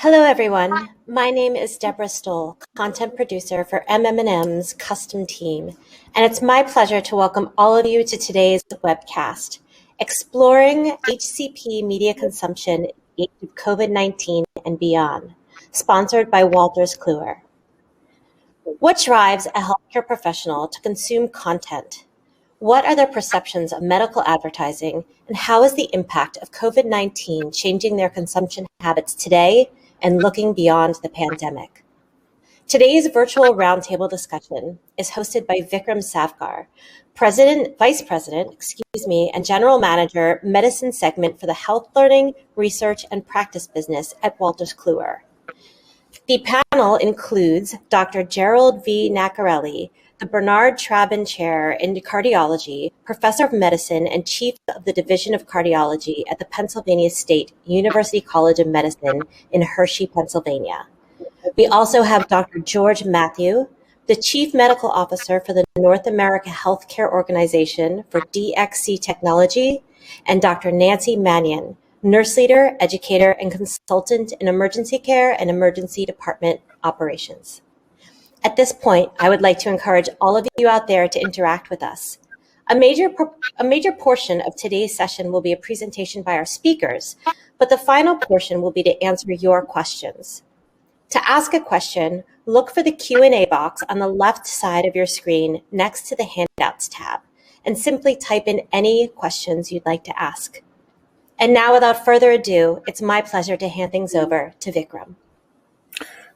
Hello, everyone. My name is Deborah Stoll, content producer for MM&M's custom team, and it's my pleasure to welcome all of you to today's webcast, Exploring HCP Media Consumption in the Age of COVID-19 and Beyond, sponsored by Wolters Kluwer. What drives a healthcare professional to consume content? What are their perceptions of medical advertising, and how is the impact of COVID-19 changing their consumption habits today and looking beyond the pandemic? Today's virtual roundtable discussion is hosted by Vikram Savkar, Vice President, and General Manager, Medicine Segment for the Health Learning, Research, and Practice Business at Wolters Kluwer. The panel includes Dr. Gerald V. Nacarelli, the Bernard Traben Chair in Cardiology, Professor of Medicine and Chief of the Division of Cardiology at the Pennsylvania State University College of Medicine in Hershey, Pennsylvania. We also have Dr. George Matthew, the Chief Medical Officer for the North America Healthcare Organization for DXC Technology, and Dr. Nancy Mannion, nurse leader, educator, and consultant in emergency care and emergency department operations. At this point, I would like to encourage all of you out there to interact with us. A major portion of today's session will be a presentation by our speakers, but the final portion will be to answer your questions. To ask a question, look for the Q&A box on the left side of your screen next to the Handouts tab, and simply type in any questions you'd like to ask. And now, without further ado, it's my pleasure to hand things over to Vikram.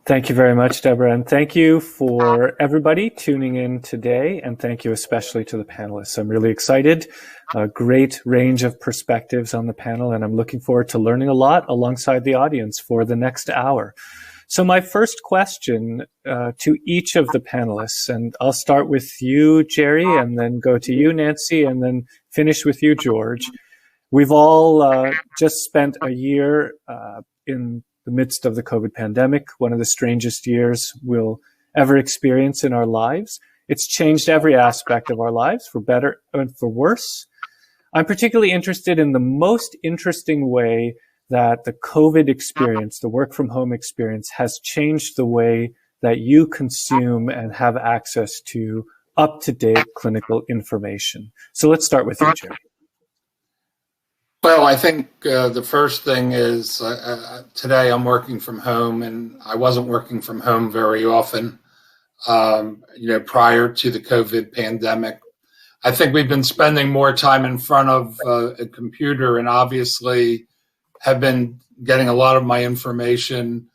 Thank you very much, Deborah, and thank you for everybody tuning in today, and thank you especially to the panelists. I'm really excited, a great range of perspectives on the panel, and I'm looking forward to learning a lot alongside the audience for the next hour. So my first question to each of the panelists, and I'll start with you, Jerry, and then go to you, Nancy, and then finish with you, George. We've all just spent a year in the midst of the COVID pandemic, one of the strangest years we'll ever experience in our lives. It's changed every aspect of our lives, for better and for worse. I'm particularly interested in the most interesting way that the COVID experience, the work from home experience, has changed the way that you consume and have access to up-to-date clinical information. So let's start with you, Jerry. Well, I think the first thing is today I'm working from home, and I wasn't working from home very often, prior to the COVID pandemic. I think we've been spending more time in front of a computer, and obviously have been getting a lot of my information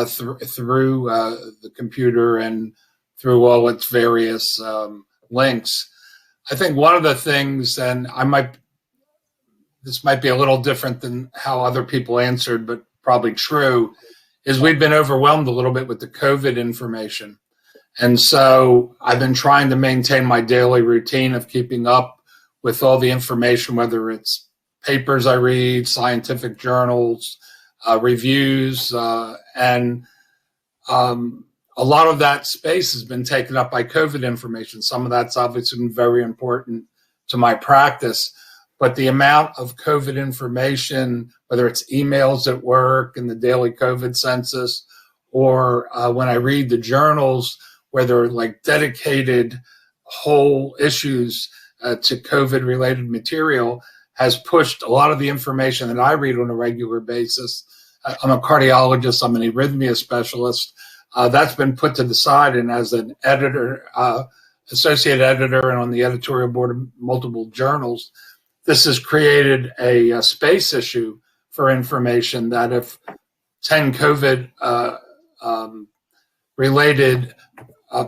through the computer and through all its various links. I think one of the things, and this might be a little different than how other people answered, but probably true, is we've been overwhelmed a little bit with the COVID information. And so I've been trying to maintain my daily routine of keeping up with all the information, whether it's papers I read, scientific journals, reviews, and a lot of that space has been taken up by COVID information. Some of that's obviously been very important to my practice. But the amount of COVID information, whether it's emails at work and the daily COVID census, or when I read the journals where they're like dedicated whole issues to COVID related material, has pushed a lot of the information that I read on a regular basis. I'm a cardiologist, I'm an arrhythmia specialist. That's been put to the side, and as an editor, associate editor, and on the editorial board of multiple journals, this has created a space issue for information that if 10 COVID related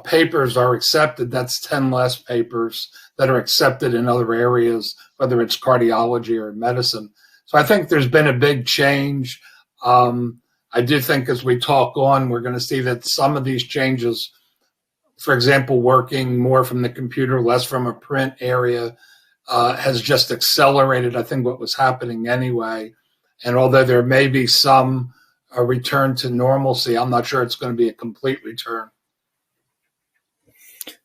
papers are accepted, that's 10 less papers that are accepted in other areas, whether it's cardiology or medicine. So I think there's been a big change. I do think as we talk on, we're going to see that some of these changes, for example, working more from the computer, less from a print area, has just accelerated, I think, what was happening anyway. And although there may be some return to normalcy, I'm not sure it's going to be a complete return.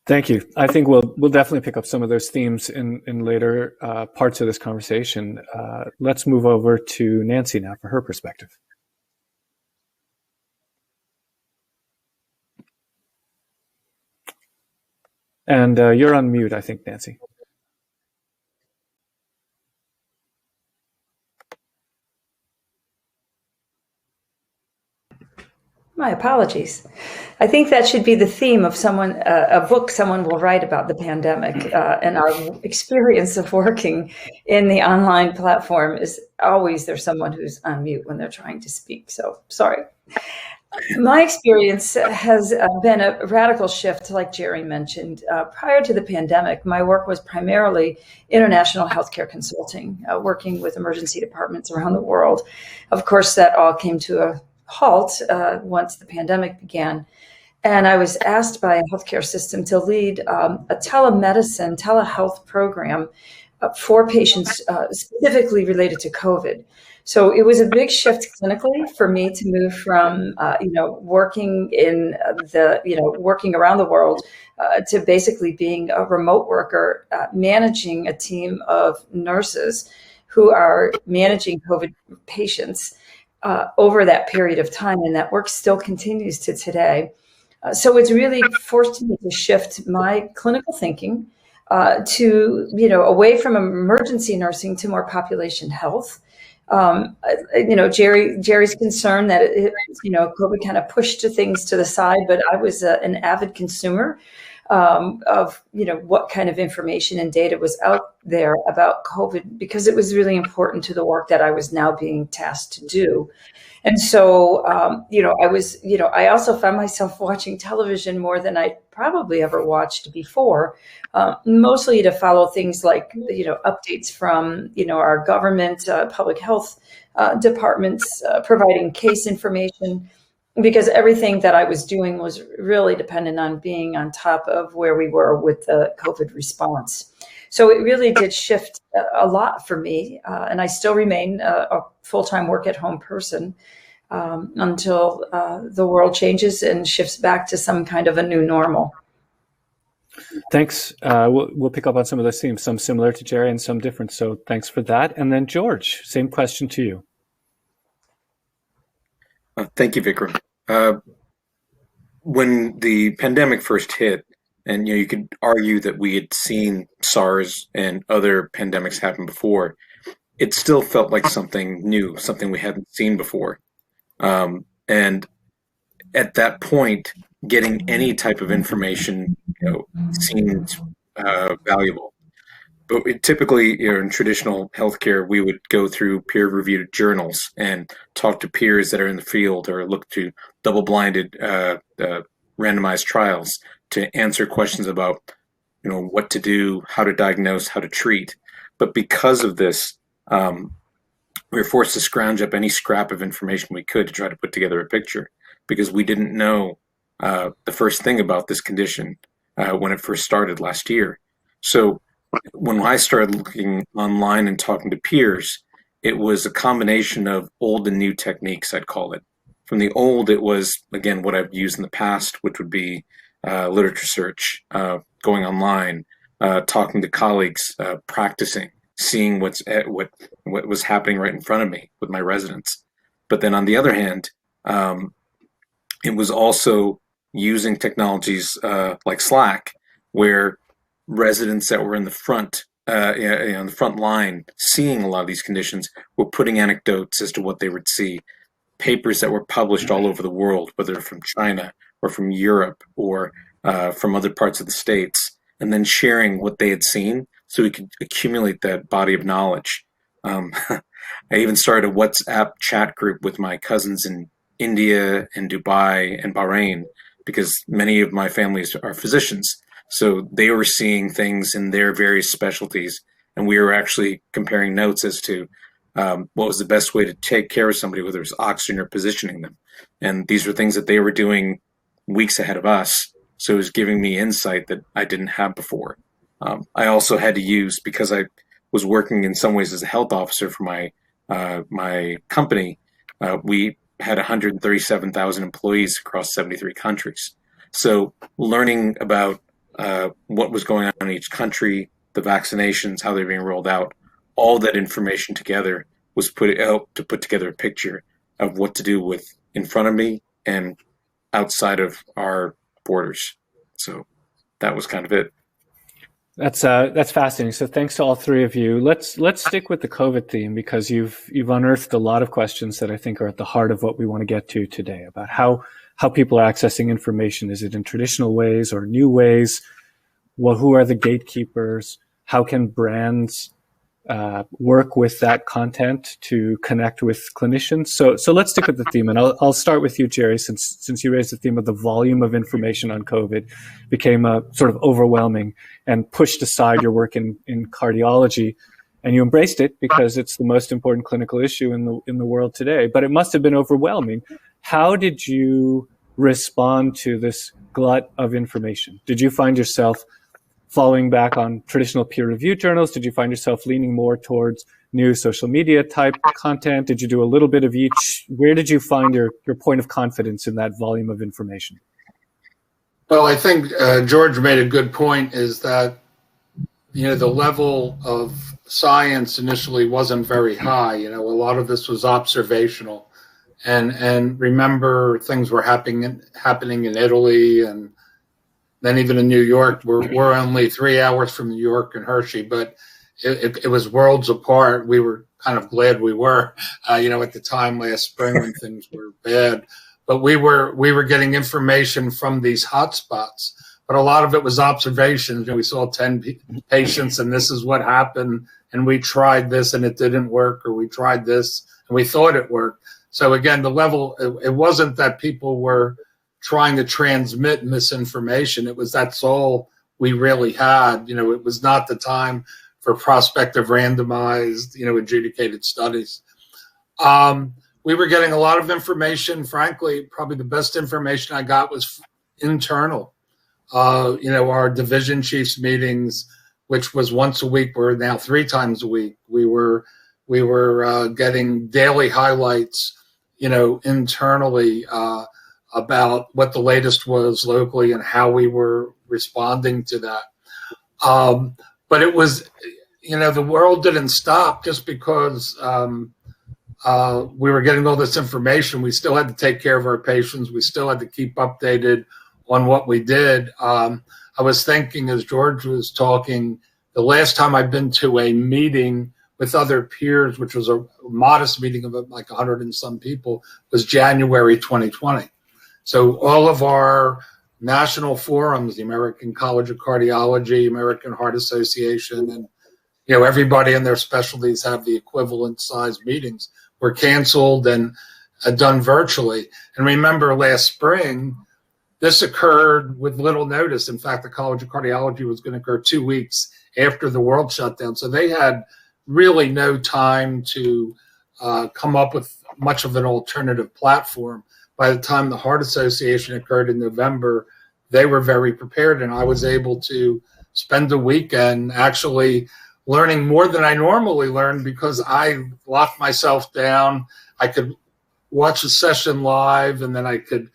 Thank you. I think we'll definitely pick up some of those themes in later parts of this conversation. Let's move over to Nancy now for her perspective. And you're on mute, I think, Nancy. My apologies. I think that should be the theme of a book someone will write about the pandemic. And our experience of working in the online platform is always there's someone who's on mute when they're trying to speak. So sorry. My experience has been a radical shift, like Jerry mentioned. Prior to the pandemic, my work was primarily international healthcare consulting, working with emergency departments around the world. Of course, that all came to a halt once the pandemic began. And I was asked by a healthcare system to lead a telemedicine, telehealth program for patients specifically related to COVID. So it was a big shift clinically for me to move from, working in working around the world to basically being a remote worker, managing a team of nurses who are managing COVID patients over that period of time. And that work still continues to today. So it's really forced me to shift my clinical thinking to, away from emergency nursing to more population health. Jerry's concerned that COVID kind of pushed things to the side, but I was an avid consumer of what kind of information and data was out there about COVID, because it was really important to the work that I was now being tasked to do. And so, I also found myself watching television more than I probably ever watched before, mostly to follow things like, updates from, our government, public health departments, providing case information, because everything that I was doing was really dependent on being on top of where we were with the COVID response. So it really did shift a lot for me, and I still remain a full-time work-at-home person until the world changes and shifts back to some kind of a new normal. Thanks. We'll pick up on some of those themes, some similar to Jerry and some different. So thanks for that. And then George, same question to you. Thank you, Vikram. When the pandemic first hit, and you could argue that we had seen SARS and other pandemics happen before, it still felt like something new, something we hadn't seen before. And at that point, getting any type of information, seemed valuable. But typically, in traditional healthcare, we would go through peer-reviewed journals and talk to peers that are in the field, or look to double-blinded, randomized trials to answer questions about, what to do, how to diagnose, how to treat. But because of this, we were forced to scrounge up any scrap of information we could to try to put together a picture, because we didn't know the first thing about this condition when it first started last year. So when I started looking online and talking to peers, it was a combination of old and new techniques, I'd call it. From the old, it was, again, what I've used in the past, which would be literature search, going online, talking to colleagues, practicing, seeing what was happening right in front of me with my residents. But then on the other hand, it was also using technologies like Slack, where residents that were in the front, on the front line, seeing a lot of these conditions, were putting anecdotes as to what they would see, papers that were published all over the world, whether from China or from Europe or from other parts of the States, and then sharing what they had seen so we could accumulate that body of knowledge. I even started a WhatsApp chat group with my cousins in India and Dubai and Bahrain, because many of my families are physicians. So they were seeing things in their various specialties, and we were actually comparing notes as to what was the best way to take care of somebody, whether it was oxygen or positioning them. And these were things that they were doing weeks ahead of us. So it was giving me insight that I didn't have before. I also had to use, because I was working in some ways as a health officer for my company, we had 137,000 employees across 73 countries. So learning about what was going on in each country, the vaccinations, how they're being rolled out, all that information together was helped to put together a picture of what to do with in front of me and outside of our borders. So that was kind of it. That's fascinating. So thanks to all three of you. Let's stick with the COVID theme, because you've unearthed a lot of questions that I think are at the heart of what we want to get to today about how people are accessing information. Is it in traditional ways or new ways? Well, who are the gatekeepers? How can brands work with that content to connect with clinicians? So let's stick with the theme, and I'll start with you, Jerry, since you raised the theme of the volume of information on COVID became sort of overwhelming and pushed aside your work in cardiology, and you embraced it because it's the most important clinical issue in the world today. But it must have been overwhelming. How did you respond to this glut of information? Did you find yourself falling back on traditional peer-reviewed journals? Did you find yourself leaning more towards new social media type content? Did you do a little bit of each? Where did you find your point of confidence in that volume of information? Well, I think George made a good point, is that, the level of science initially wasn't very high. A lot of this was observational. And remember, things were happening in Italy, and then even in New York. We're only 3 hours from New York and Hershey, but it was worlds apart. We were kind of glad we were, at the time last spring when things were bad. But we were getting information from these hotspots. But a lot of it was observations. We saw 10 patients, and this is what happened, and we tried this and it didn't work, or we tried this and we thought it worked. So again, the level, it wasn't that people were trying to transmit misinformation. That's all we really had. It was not the time for prospective randomized, adjudicated studies. We were getting a lot of information. Frankly, probably the best information I got was internal. Our division chiefs meetings, which was once a week, were now 3 times a week. We were getting daily highlights, internally, about what the latest was locally and how we were responding to that. But it was, the world didn't stop just because we were getting all this information. We still had to take care of our patients. We still had to keep updated on what we did. I was thinking, as George was talking, the last time I've been to a meeting with other peers, which was a modest meeting of like 100 and some people, was January 2020. So all of our national forums, the American College of Cardiology, American Heart Association, and everybody in their specialties have the equivalent size meetings, were canceled and done virtually. And remember, last spring, this occurred with little notice. In fact, the College of Cardiology was going to occur 2 weeks after the world shut down. So they had really no time to come up with much of an alternative platform. By the time the Heart Association occurred in November, they were very prepared, and I was able to spend a weekend actually learning more than I normally learn, because I locked myself down. I could watch a session live, and then I could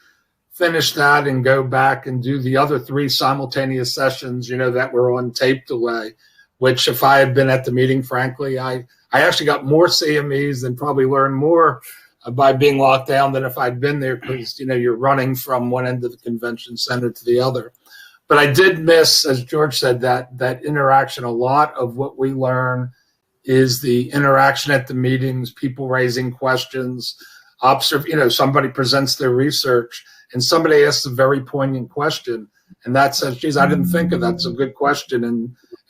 finish that and go back and do the other 3 simultaneous sessions, that were on tape delay, which if I had been at the meeting, frankly, I actually got more CMEs and probably learned more by being locked down than if I'd been there, because, you're running from one end of the convention center to the other. But I did miss, as George said, that interaction. A lot of what we learn is the interaction at the meetings, people raising questions, somebody presents their research and somebody asks a very poignant question, and that says, geez, I didn't think of that. It's a good question.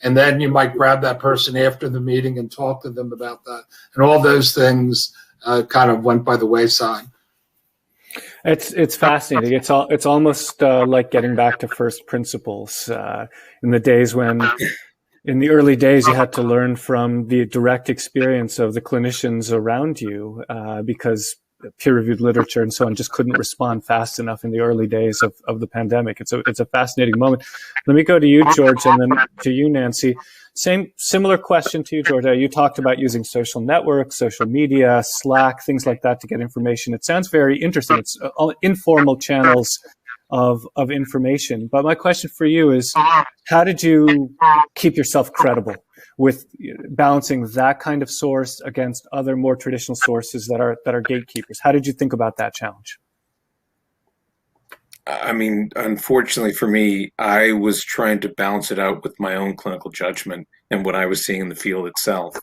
And then you might grab that person after the meeting and talk to them about that. And all those things kind of went by the wayside. It's fascinating. It's almost like getting back to first principles in the days when, in the early days, you had to learn from the direct experience of the clinicians around you because peer-reviewed literature and so on just couldn't respond fast enough in the early days of the pandemic. It's a fascinating moment. Let me go to you, George, and then to you, Nancy. Similar question to you, George. You talked about using social networks, social media, Slack, things like that to get information. It sounds very interesting. It's informal channels of information. But my question for you is, how did you keep yourself credible with balancing that kind of source against other more traditional sources that are gatekeepers? How did you think about that challenge? I mean, unfortunately for me, I was trying to balance it out with my own clinical judgment and what I was seeing in the field itself.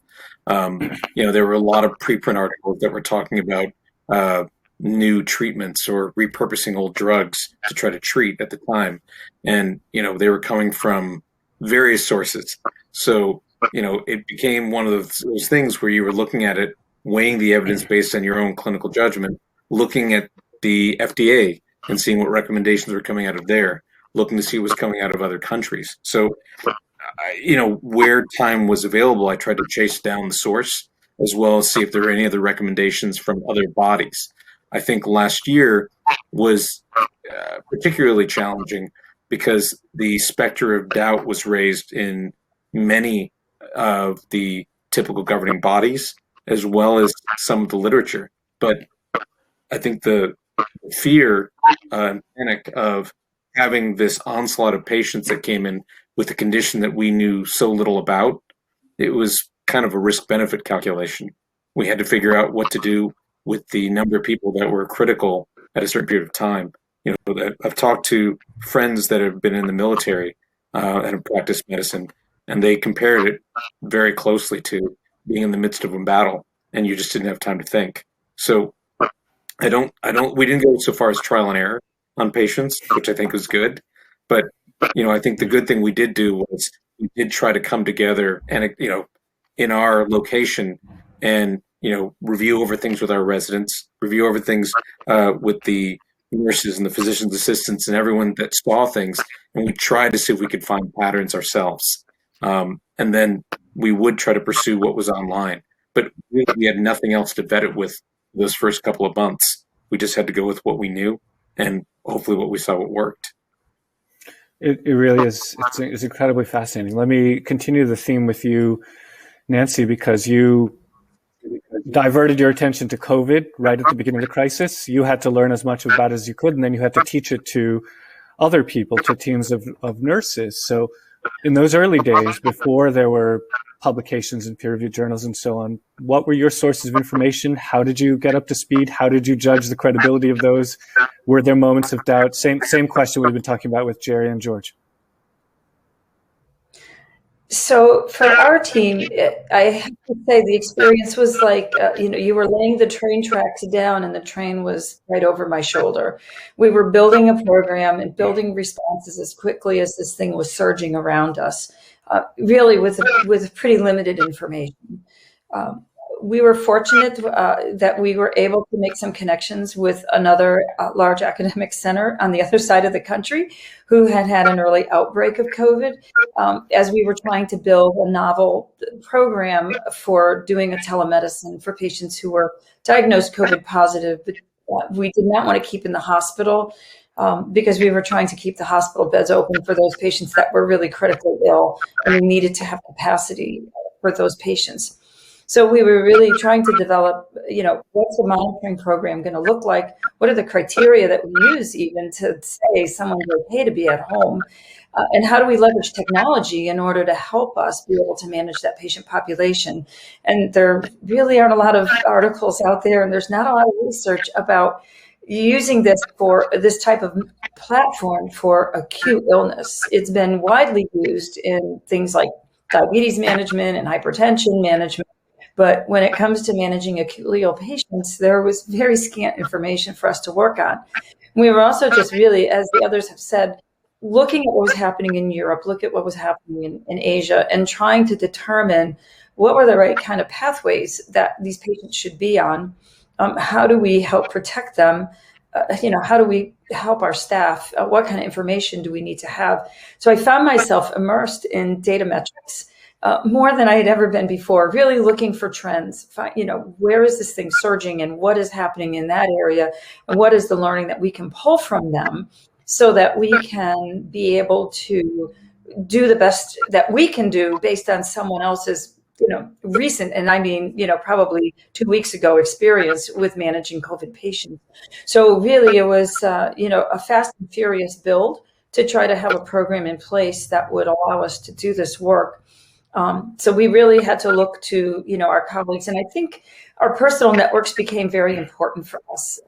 There were a lot of preprint articles that were talking about new treatments or repurposing old drugs to try to treat at the time. And, they were coming from various sources. So, it became one of those things where you were looking at it, weighing the evidence based on your own clinical judgment, looking at the FDA and seeing what recommendations were coming out of there, looking to see what was coming out of other countries. So, where time was available, I tried to chase down the source as well as see if there were any other recommendations from other bodies. I think last year was particularly challenging because the specter of doubt was raised in many of the typical governing bodies as well as some of the literature. But I think the fear and panic of having this onslaught of patients that came in with a condition that we knew so little about, it was kind of a risk-benefit calculation. We had to figure out what to do with the number of people that were critical at a certain period of time. I've talked to friends that have been in the military and have practiced medicine, and they compared it very closely to being in the midst of a battle, and you just didn't have time to think. So we didn't go so far as trial and error on patients, which I think was good. But, I think the good thing we did do was we did try to come together and, in our location and, review over things with our residents, review over things with the nurses and the physician's assistants and everyone that saw things. And we tried to see if we could find patterns ourselves. And then we would try to pursue what was online. But really, we had nothing else to vet it with those first couple of months. We just had to go with what we knew and hopefully what we saw what worked. It really is. It's incredibly fascinating. Let me continue the theme with you, Nancy, because you diverted your attention to COVID right at the beginning of the crisis. You had to learn as much about it as you could, and then you had to teach it to other people, to teams of nurses. So in those early days, before there were publications in peer-reviewed journals and so on, what were your sources of information? How did you get up to speed? How did you judge the credibility of those? Were there moments of doubt? Same question we've been talking about with Jerry and George. So for our team, I have to say the experience was like, you were laying the train tracks down and the train was right over my shoulder. We were building a program and building responses as quickly as this thing was surging around us, really with pretty limited information. We were fortunate that we were able to make some connections with another large academic center on the other side of the country who had an early outbreak of COVID as we were trying to build a novel program for doing a telemedicine for patients who were diagnosed COVID positive, but we did not want to keep in the hospital because we were trying to keep the hospital beds open for those patients that were really critically ill, and we needed to have capacity for those patients. So we were really trying to develop, what's the monitoring program going to look like? What are the criteria that we use even to say someone's okay to be at home? And how do we leverage technology in order to help us be able to manage that patient population? And there really aren't a lot of articles out there, and there's not a lot of research about using this for this type of platform for acute illness. It's been widely used in things like diabetes management and hypertension management. But when it comes to managing acutely ill patients, there was very scant information for us to work on. We were also just really, as the others have said, looking at what was happening in Europe, look at what was happening in Asia, and trying to determine what were the right kind of pathways that these patients should be on. How do we help protect them? How do we help our staff? What kind of information do we need to have? So I found myself immersed in data metrics. More than I had ever been before, really looking for trends, where is this thing surging and what is happening in that area and what is the learning that we can pull from them so that we can be able to do the best that we can do based on someone else's, recent, and I mean, probably 2 weeks ago experience with managing COVID patients. So really it was, a fast and furious build to try to have a program in place that would allow us to do this work. So we really had to look to, our colleagues, and I think our personal networks became very important for us.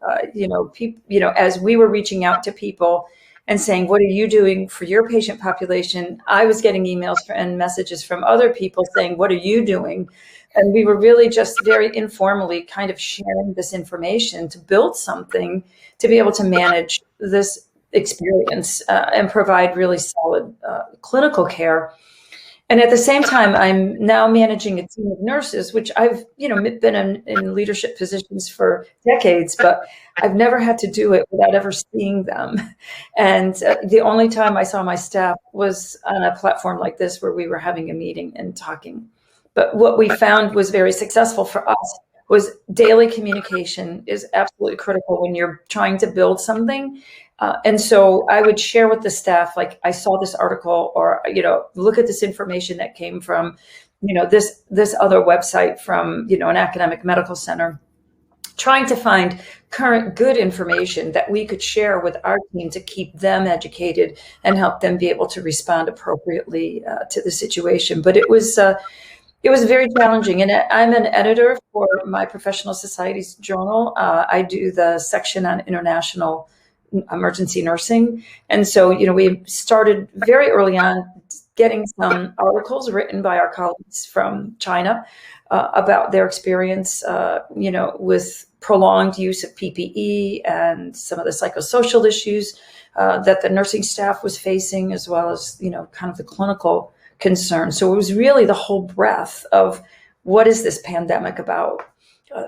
As we were reaching out to people and saying, "What are you doing for your patient population?" I was getting emails and messages from other people saying, "What are you doing?" And we were really just very informally kind of sharing this information to build something to be able to manage this experience and provide really solid clinical care. And at the same time, I'm now managing a team of nurses, which I've, been in leadership positions for decades, but I've never had to do it without ever seeing them. And the only time I saw my staff was on a platform like this, where we were having a meeting and talking. But what we found was very successful for us was daily communication is absolutely critical when you're trying to build something. And so I would share with the staff, like, I saw this article, or, look at this information that came from, this other website from, an academic medical center, trying to find current good information that we could share with our team to keep them educated and help them be able to respond appropriately to the situation. But it was very challenging. And I'm an editor for my professional society's journal. I do the section on international emergency nursing. And so, we started very early on getting some articles written by our colleagues from China about their experience, with prolonged use of PPE and some of the psychosocial issues that the nursing staff was facing, as well as, kind of the clinical concerns. So it was really the whole breadth of what is this pandemic about?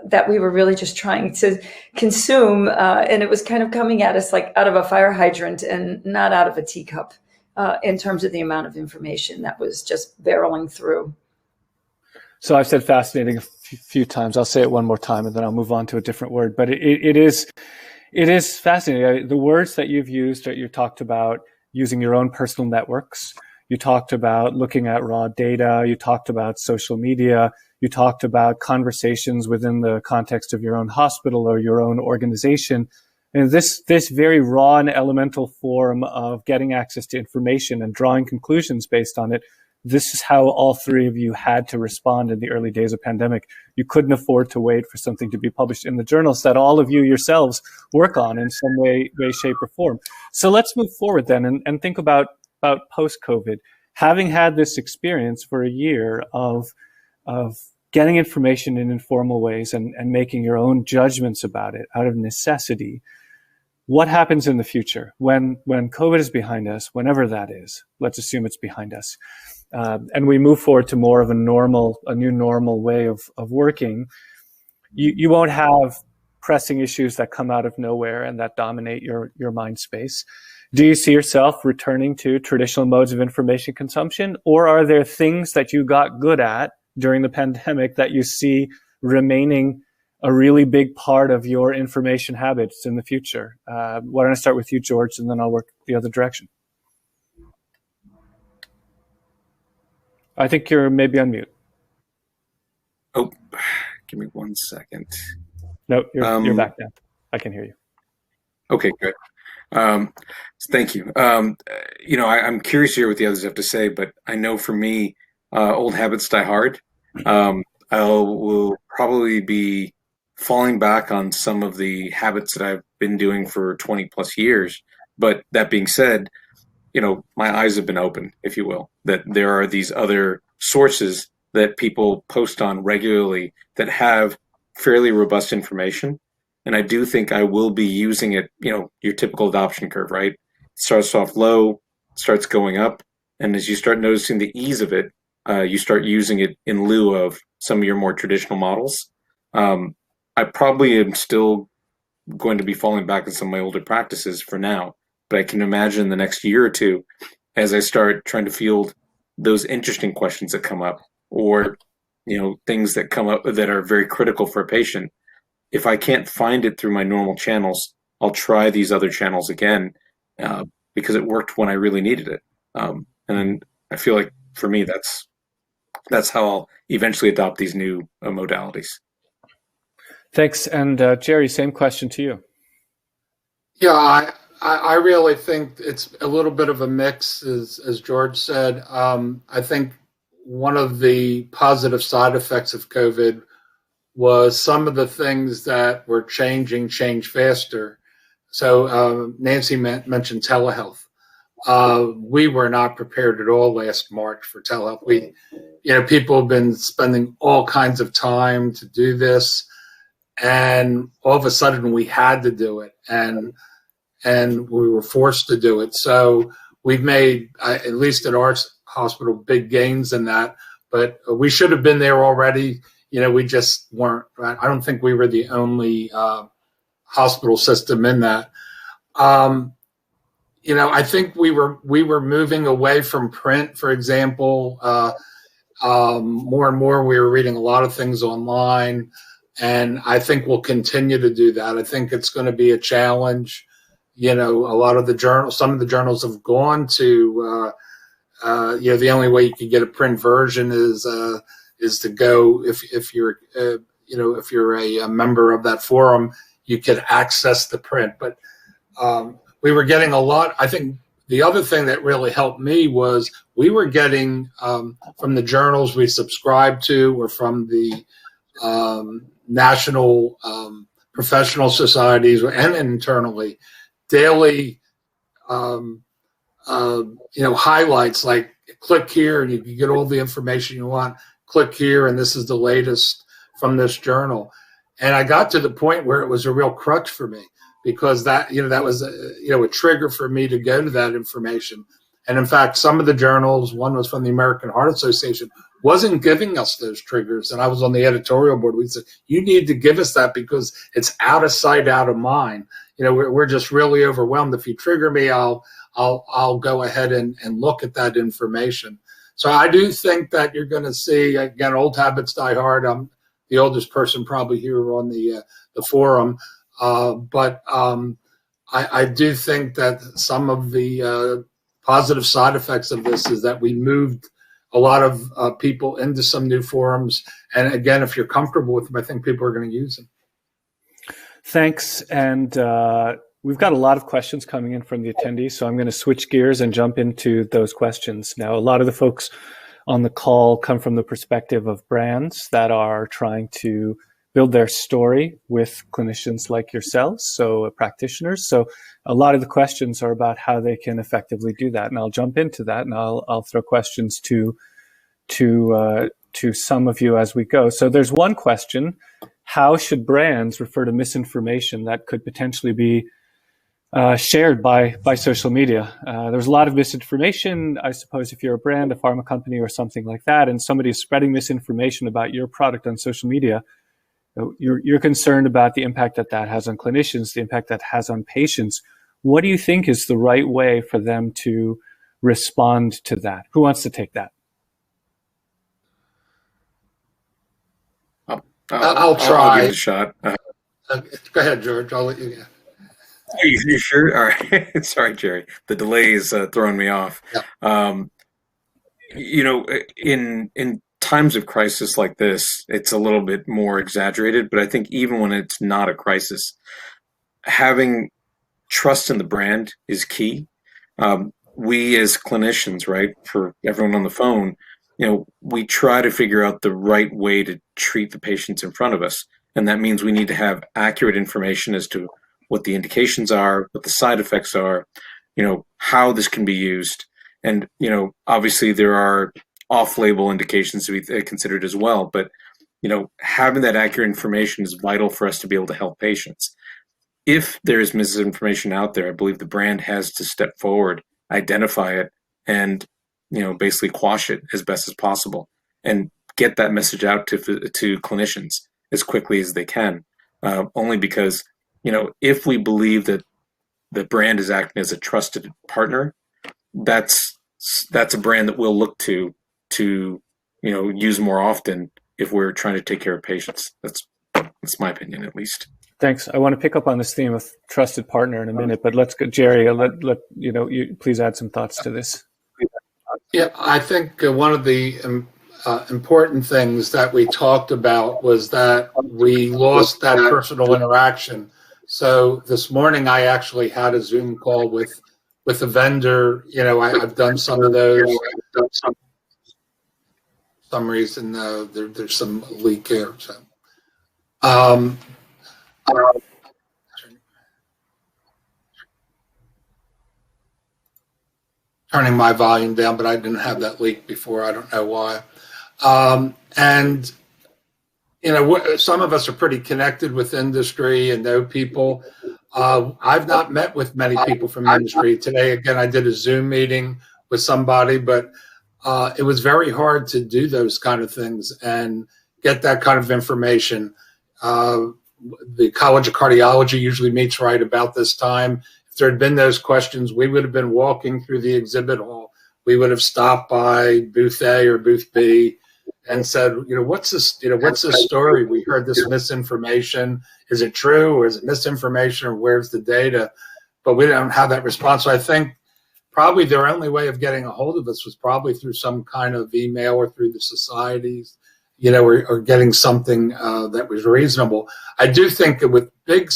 That we were really just trying to consume, and it was kind of coming at us like out of a fire hydrant and not out of a teacup in terms of the amount of information that was just barreling through. So I've said fascinating a few times. I'll say it one more time and then I'll move on to a different word. But it is fascinating. The words that you've used, that you talked about using your own personal networks. You talked about looking at raw data. You talked about social media. You talked about conversations within the context of your own hospital or your own organization. And this very raw and elemental form of getting access to information and drawing conclusions based on it, this is how all three of you had to respond in the early days of pandemic. You couldn't afford to wait for something to be published in the journals that all of you yourselves work on in some way, shape, or form. So let's move forward then and think about post-COVID. Having had this experience for a year of getting information in informal ways and making your own judgments about it out of necessity, what happens in the future when COVID is behind us, whenever that is? Let's assume it's behind us. And we move forward to more of a new normal way of working. You won't have pressing issues that come out of nowhere and that dominate your mind space. Do you see yourself returning to traditional modes of information consumption, or are there things that you got good at during the pandemic that you see remaining a really big part of your information habits in the future? Why don't I start with you, George, and then I'll work the other direction. I think you're maybe on mute. Oh, give me 1 second. No, you're back now. I can hear you. Okay, good. Thank you. I'm curious to hear what the others have to say, but I know for me, old habits die hard. I will probably be falling back on some of the habits that I've been doing for 20 plus years. But that being said, my eyes have been opened, if you will, that there are these other sources that people post on regularly that have fairly robust information. And I do think I will be using it, your typical adoption curve, right? It starts off low, starts going up. And as you start noticing the ease of it, you start using it in lieu of some of your more traditional models. I probably am still going to be falling back on some of my older practices for now, but I can imagine the next year or two, as I start trying to field those interesting questions that come up, or things that come up that are very critical for a patient. If I can't find it through my normal channels, I'll try these other channels again because it worked when I really needed it. And I feel like for me, that's how I'll eventually adopt these new modalities. Thanks. And Jerry, same question to you. Yeah, I really think it's a little bit of a mix, as George said. I think one of the positive side effects of COVID was some of the things that were changed faster. So Nancy mentioned telehealth. We were not prepared at all last March for telehealth. People have been spending all kinds of time to do this, and all of a sudden we had to do it, and we were forced to do it. So we've made, at least at our hospital, big gains in that, but we should have been there already. We just weren't. I don't think we were the only hospital system in that. I think we were moving away from print, for example. More and more, we were reading a lot of things online, and I think we'll continue to do that. I think it's going to be a challenge. A lot of the journals, some of the journals have gone to, the only way you can get a print version is to go, if you're if you're a member of that forum, you could access the print. But we were getting a lot. I think the other thing that really helped me was we were getting from the journals we subscribed to, or from the national professional societies, and internally, daily highlights, like click here and you can get all the information you want. Click here and this is the latest from this journal. And I got to the point where it was a real crutch for me, because that was a trigger for me to go to that information. And in fact, some of the journals, one was from the American Heart Association, wasn't giving us those triggers. And I was on the editorial board. We said, you need to give us that, because it's out of sight, out of mind. We're just really overwhelmed. If you trigger me, I'll go ahead and look at that information. So I do think that you're going to see, again, old habits die hard. I'm the oldest person probably here on the forum. But I do think that some of the positive side effects of this is that we moved a lot of people into some new forums. And again, if you're comfortable with them, I think people are going to use them. Thanks. And we've got a lot of questions coming in from the attendees, so I'm going to switch gears and jump into those questions. Now, a lot of the folks on the call come from the perspective of brands that are trying to build their story with clinicians like yourselves, so practitioners. So a lot of the questions are about how they can effectively do that. And I'll jump into that, and I'll throw questions to some of you as we go. So there's one question: how should brands refer to misinformation that could potentially be shared by social media? There's a lot of misinformation, I suppose, if you're a brand, a pharma company, or something like that, and somebody is spreading misinformation about your product on social media. You're concerned about the impact that has on clinicians, the impact that has on patients. What do you think is the right way for them to respond to that? Who wants to take that? I'll try. I'll give it a shot. Go ahead, George. I'll let you go. Are you sure? All right. Sorry, Jerry. The delay is throwing me off. Yeah. In times of crisis like this, it's a little bit more exaggerated, but I think even when it's not a crisis, having trust in the brand is key. We as clinicians, right, for everyone on the phone, we try to figure out the right way to treat the patients in front of us. And that means we need to have accurate information as to what the indications are, what the side effects are, how this can be used. And, obviously there are off-label indications to be considered as well. But, having that accurate information is vital for us to be able to help patients. If there is misinformation out there, I believe the brand has to step forward, identify it, and, basically quash it as best as possible and get that message out to clinicians as quickly as they can. Only because, if we believe that the brand is acting as a trusted partner, that's a brand that we'll look to use more often if we're trying to take care of patients. That's my opinion, at least. Thanks. I want to pick up on this theme of trusted partner in a minute, but let's go, Jerry. You please add some thoughts to this. Yeah, I think one of the important things that we talked about was that we lost that personal interaction. So this morning I actually had a Zoom call with a vendor. I've done some of those. some reason there's some leak here. So, um, turning my volume down, but I didn't have that leak before. I don't know why. And some of us are pretty connected with industry and know people. I've not met with many people from industry today. Again, I did a Zoom meeting with somebody, but it was very hard to do those kind of things and get that kind of information. The College of Cardiology usually meets right about this time. If there had been those questions, we would have been walking through the exhibit hall. We would have stopped by booth A or booth B and said, what's this story? We heard this misinformation. Is it true, or is it misinformation, or where's the data? But we don't have that response. So I think probably their only way of getting a hold of us was probably through some kind of email or through the societies, or getting something that was reasonable. I do think that with big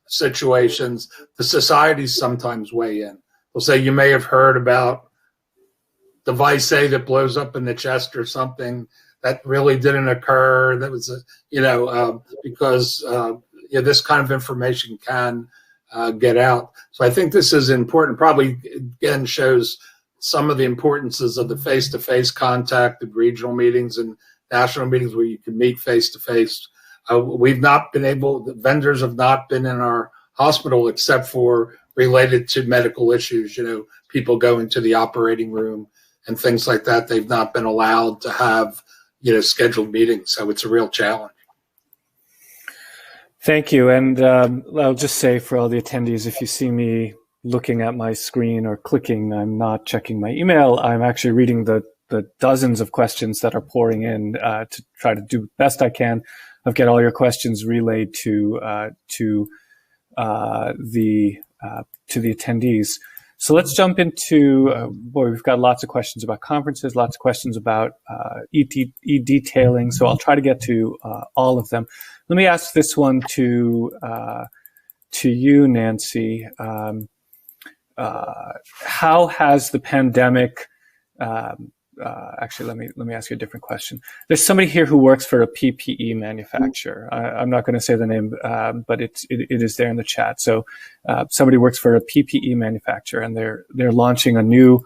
situations, the societies sometimes weigh in. They'll say, you may have heard about device A that blows up in the chest or something that really didn't occur. That was, because this kind of information can get out. So I think this is important. Probably, again, shows some of the importances of the face-to-face contact of regional meetings and national meetings where you can meet face-to-face. We've not been able, the vendors have not been in our hospital except for related to medical issues, people going to the operating room and things like that. They've not been allowed to have, scheduled meetings. So it's a real challenge. Thank you. And I'll just say for all the attendees, if you see me looking at my screen or clicking, I'm not checking my email. I'm actually reading the dozens of questions that are pouring in to try to do the best I can of get all your questions relayed to the attendees. So let's jump into, we've got lots of questions about conferences, lots of questions about e-detailing. So I'll try to get to all of them. Let me ask this one to you, Nancy. How has the pandemic, actually, let me ask you a different question. There's somebody here who works for a PPE manufacturer. I'm not going to say the name, but it is there in the chat. So somebody works for a PPE manufacturer, and they're launching a new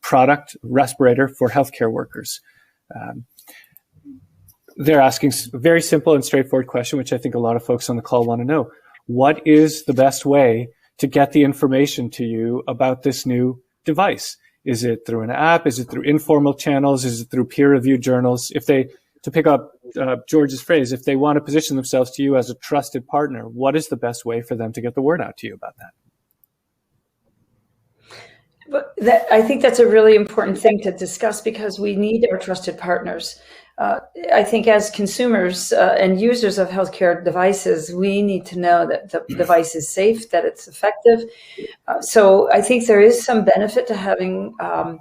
product, respirator for healthcare workers. They're asking a very simple and straightforward question, which I think a lot of folks on the call want to know. What is the best way to get the information to you about this new device? Is it through an app? Is it through informal channels? Is it through peer-reviewed journals? To pick up George's phrase, if they want to position themselves to you as a trusted partner, what is the best way for them to get the word out to you about that? But I think that's a really important thing to discuss, because we need our trusted partners. I think as consumers and users of healthcare devices, we need to know that the device is safe, that it's effective. So I think there is some benefit to having, I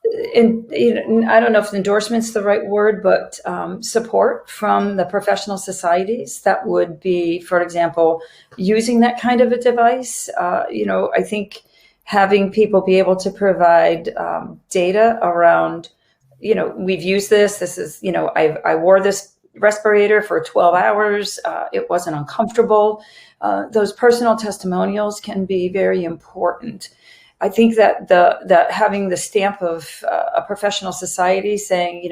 don't know if endorsement's the right word, but support from the professional societies that would be, for example, using that kind of a device. I think having people be able to provide data around, we've used this is, I wore this respirator for 12 hours. It wasn't uncomfortable. Those personal testimonials can be very important. I think that having the stamp of a professional society saying,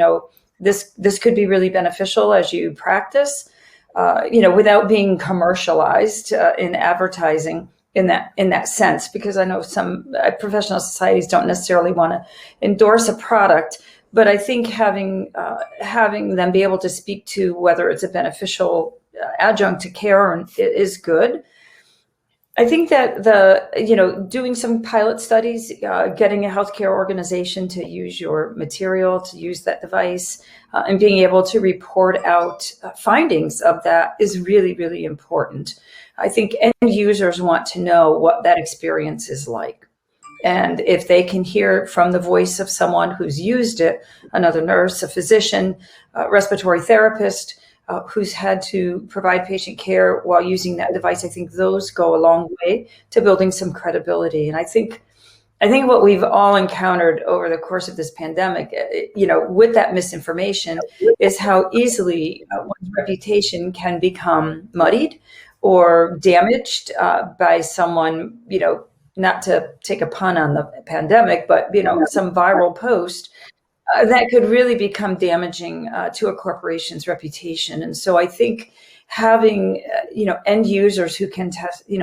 this could be really beneficial as you practice, without being commercialized in advertising in that sense, because I know some professional societies don't necessarily want to endorse a product. But I think having them be able to speak to whether it's a beneficial adjunct to care is good. I think that doing some pilot studies, getting a healthcare organization to use your material, to use that device, and being able to report out findings of that is really, really important. I think end users want to know what that experience is like. And if they can hear from the voice of someone who's used it, another nurse, a physician, a respiratory therapist, who's had to provide patient care while using that device, I think those go a long way to building some credibility. And I think I think what we've all encountered over the course of this pandemic, with that misinformation, is how easily one's reputation can become muddied or damaged by someone, not to take a pun on the pandemic, but, some viral post that could really become damaging to a corporation's reputation. And so I think having, end users who can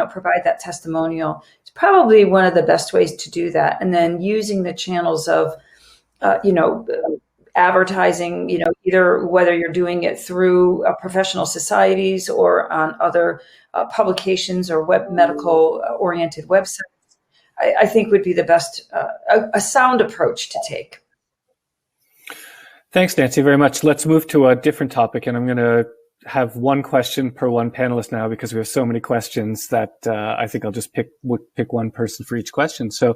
provide that testimonial is probably one of the best ways to do that. And then using the channels of, advertising, either whether you're doing it through professional societies or on other publications or medical oriented websites, I think would be the best, a sound approach to take. Thanks, Nancy, very much. Let's move to a different topic, and I'm going to have one question per one panelist now because we have so many questions that I think I'll just pick one person for each question. So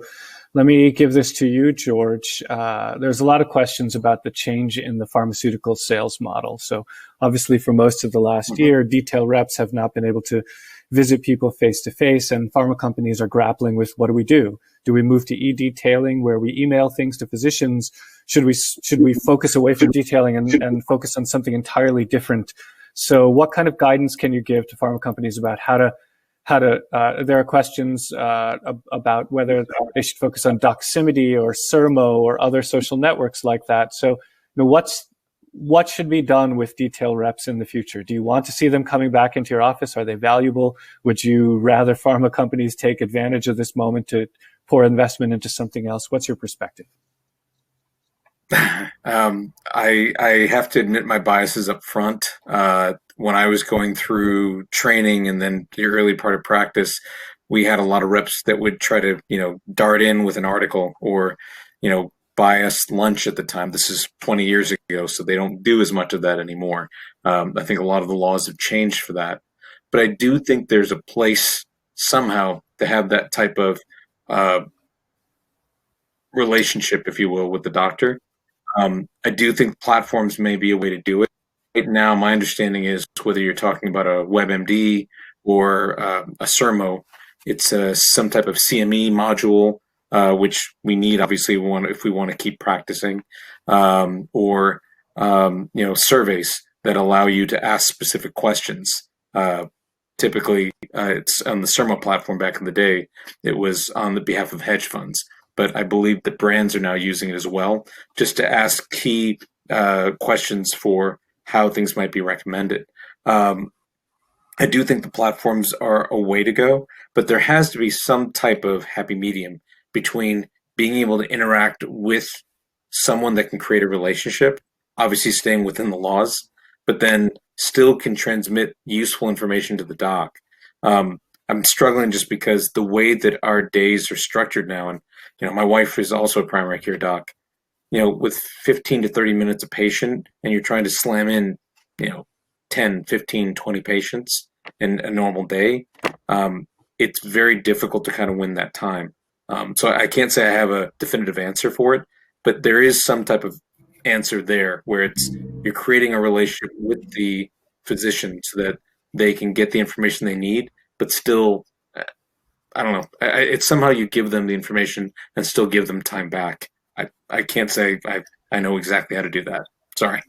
let me give this to you, George. There's a lot of questions about the change in the pharmaceutical sales model. So obviously for most of the last year, detail reps have not been able to visit people face to face, and pharma companies are grappling with, what do we do? Do we move to e-detailing where we email things to physicians? Should we focus away from detailing and focus on something entirely different? So what kind of guidance can you give to pharma companies about how to there are questions about whether they should focus on Doximity or Sermo or other social networks like that. So what should be done with detail reps in the future? Do you want to see them coming back into your office? Are they valuable? Would you rather pharma companies take advantage of this moment to pour investment into something else? What's your perspective? I have to admit my biases up front. When I was going through training and then the early part of practice, we had a lot of reps that would try to, dart in with an article or, buy us lunch at the time. This is 20 years ago, so they don't do as much of that anymore. I think a lot of the laws have changed for that. But I do think there's a place somehow to have that type of relationship, if you will, with the doctor. I do think platforms may be a way to do it. Right now, my understanding is whether you're talking about a WebMD or a Sermo, it's some type of CME module, which we need, obviously, if we want to keep practicing, or surveys that allow you to ask specific questions. Typically, it's on the Sermo platform back in the day. It was on the behalf of hedge funds. But I believe that brands are now using it as well, just to ask key questions for how things might be recommended. I do think the platforms are a way to go, but there has to be some type of happy medium between being able to interact with someone that can create a relationship, obviously staying within the laws, but then still can transmit useful information to the doc. I'm struggling just because the way that our days are structured now, and my wife is also a primary care doc, with 15 to 30 minutes a patient, and you're trying to slam in, 10, 15, 20 patients in a normal day, it's very difficult to kind of win that time. So I can't say I have a definitive answer for it, but there is some type of answer there where you're creating a relationship with the physician so that they can get the information they need, but still, I don't know. It's somehow you give them the information and still give them time back. I can't say I know exactly how to do that. Sorry.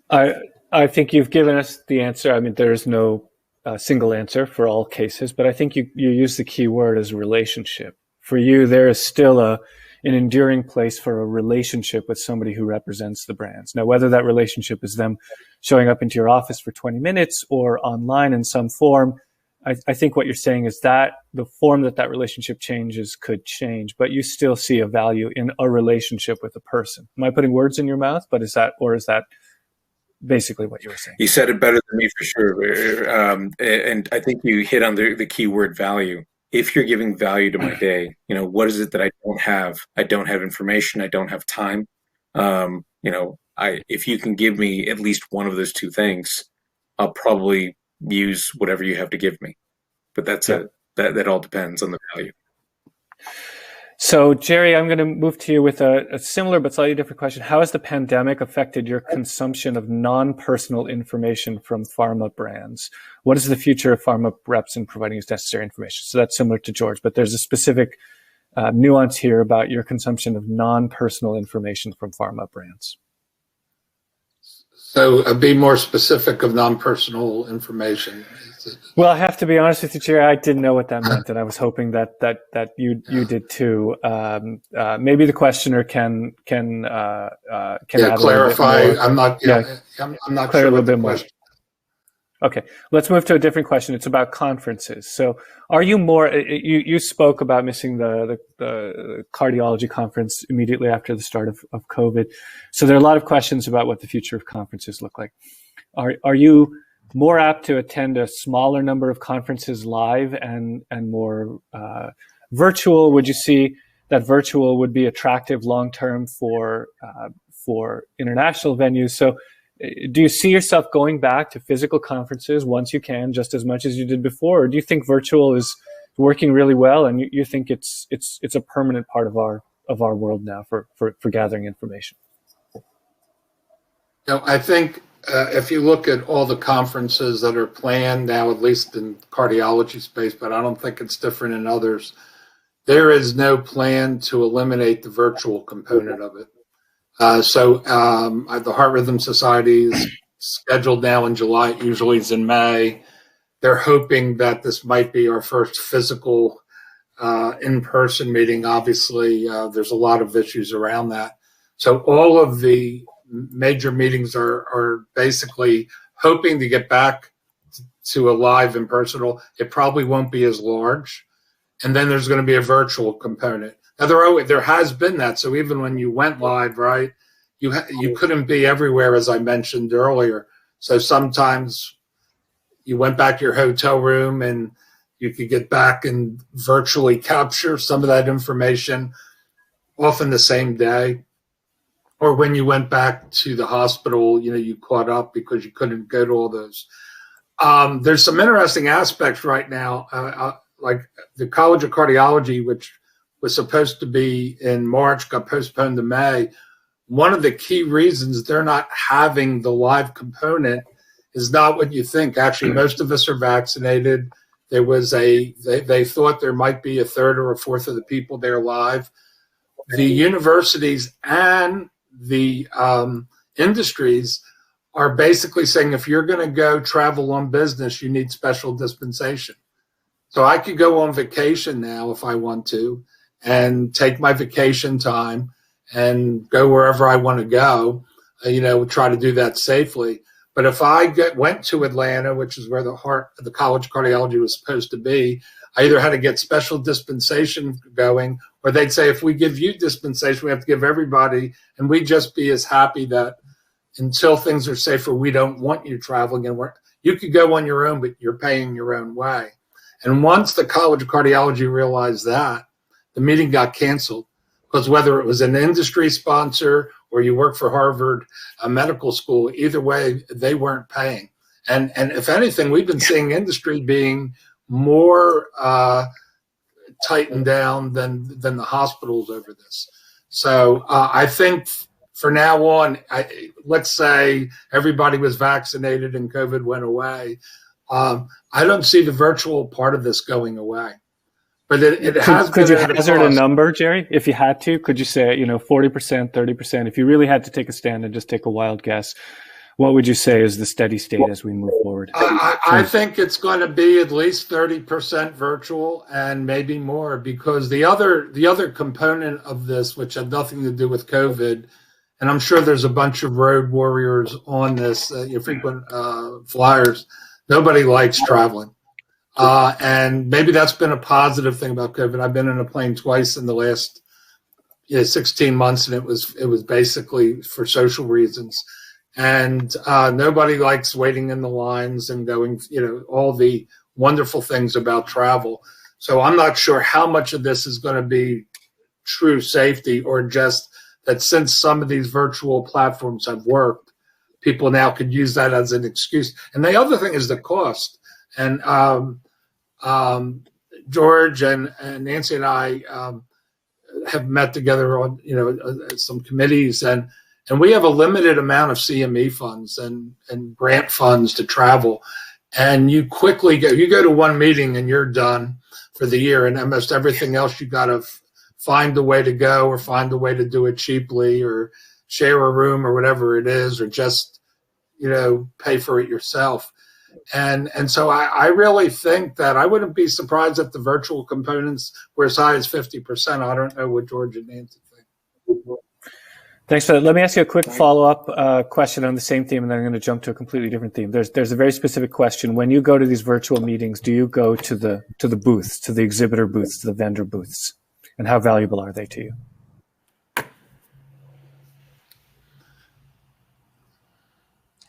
I think you've given us the answer. I mean, there is no single answer for all cases, but I think you use the key word as relationship. For you, there is still an enduring place for a relationship with somebody who represents the brands. Now, whether that relationship is them showing up into your office for 20 minutes or online in some form, I think what you're saying is that the form that relationship changes could change, but you still see a value in a relationship with a person. Am I putting words in your mouth? But is that basically what you were saying? You said it better than me for sure. And I think you hit on the key word value. If you're giving value to my day, what is it that I don't have? I don't have information. I don't have time. If you can give me at least one of those two things, I'll probably use whatever you have to give me. But that all depends on the value. So, Jerry, I'm going to move to you with a similar but slightly different question. How has the pandemic affected your consumption of non-personal information from pharma brands? What is the future of pharma reps in providing us necessary information? So that's similar to George, but there's a specific nuance here about your consumption of non-personal information from pharma brands. So be more specific of non-personal information. Well, I have to be honest with you, Jerry. I didn't know what that meant, and I was hoping that you did too. Maybe the questioner can add clarify. A little bit more. I'm not. Yeah, I'm not clear sure a little what the bit more. question. Okay, let's move to a different question. It's about conferences. So are you more, you spoke about missing the cardiology conference immediately after the start of COVID. So there are a lot of questions about what the future of conferences look like. Are you more apt to attend a smaller number of conferences live and more virtual? Would you see that virtual would be attractive long-term for international venues? So do you see yourself going back to physical conferences once you can, just as much as you did before, or do you think virtual is working really well and you think it's a permanent part of our world now for gathering information? I think if you look at all the conferences that are planned now, at least in cardiology space, but I don't think it's different in others, there is no plan to eliminate the virtual component of it. So the Heart Rhythm Society is scheduled now in July. It usually is in May. They're hoping that this might be our first physical in-person meeting. Obviously, there's a lot of issues around that. So all of the major meetings are basically hoping to get back to a live and personal. It probably won't be as large. And then there's going to be a virtual component. Now, there has been that. So even when you went live, right, you couldn't be everywhere, as I mentioned earlier. So sometimes you went back to your hotel room and you could get back and virtually capture some of that information, often the same day. Or when you went back to the hospital, you caught up because you couldn't go to all those. There's some interesting aspects right now, like the College of Cardiology, which was supposed to be in March, got postponed to May. One of the key reasons they're not having the live component is not what you think. Actually, most of us are vaccinated. There was they thought there might be a third or a fourth of the people there live. The universities and the industries are basically saying if you're going to go travel on business, you need special dispensation. So I could go on vacation now if I want to and take my vacation time and go wherever I want to go, try to do that safely. But if I went to Atlanta, which is where the College of Cardiology was supposed to be, I either had to get special dispensation going, or they'd say, if we give you dispensation, we have to give everybody, and we'd just be as happy that until things are safer, we don't want you traveling. And you could go on your own, but you're paying your own way. And once the College of Cardiology realized that, the meeting got canceled, because whether it was an industry sponsor or you work for Harvard Medical School, either way, they weren't paying. And if anything, we've been seeing industry being more tightened down than the hospitals over this. So I think for now on, let's say everybody was vaccinated and COVID went away. I don't see the virtual part of this going away. But it has been. Could you hazard a number, Jerry? If you had to, could you say, 40%, 30%? If you really had to take a stand and just take a wild guess, what would you say is the steady state as we move forward? I think it's going to be at least 30% virtual and maybe more, because the other component of this, which had nothing to do with COVID, and I'm sure there's a bunch of road warriors on this, your frequent flyers, nobody likes traveling. And maybe that's been a positive thing about COVID. I've been in a plane twice in the last 16 months, and it was basically for social reasons. And nobody likes waiting in the lines and going, all the wonderful things about travel. So I'm not sure how much of this is going to be true safety, or just that since some of these virtual platforms have worked, people now could use that as an excuse. And the other thing is the cost. And George and Nancy and I have met together on some committees, and we have a limited amount of CME funds and grant funds to travel, and you quickly go to one meeting and you're done for the year, and almost everything else you got to find a way to go or find a way to do it cheaply or share a room or whatever it is, or just, pay for it yourself. And so I really think that I wouldn't be surprised if the virtual components were as high as 50%. I don't know what George and Nancy think. Thanks for that. Let me ask you a quick follow-up question on the same theme, and then I'm going to jump to a completely different theme. There's a very specific question. When you go to these virtual meetings, do you go to the booths, to the exhibitor booths, to the vendor booths, and how valuable are they to you?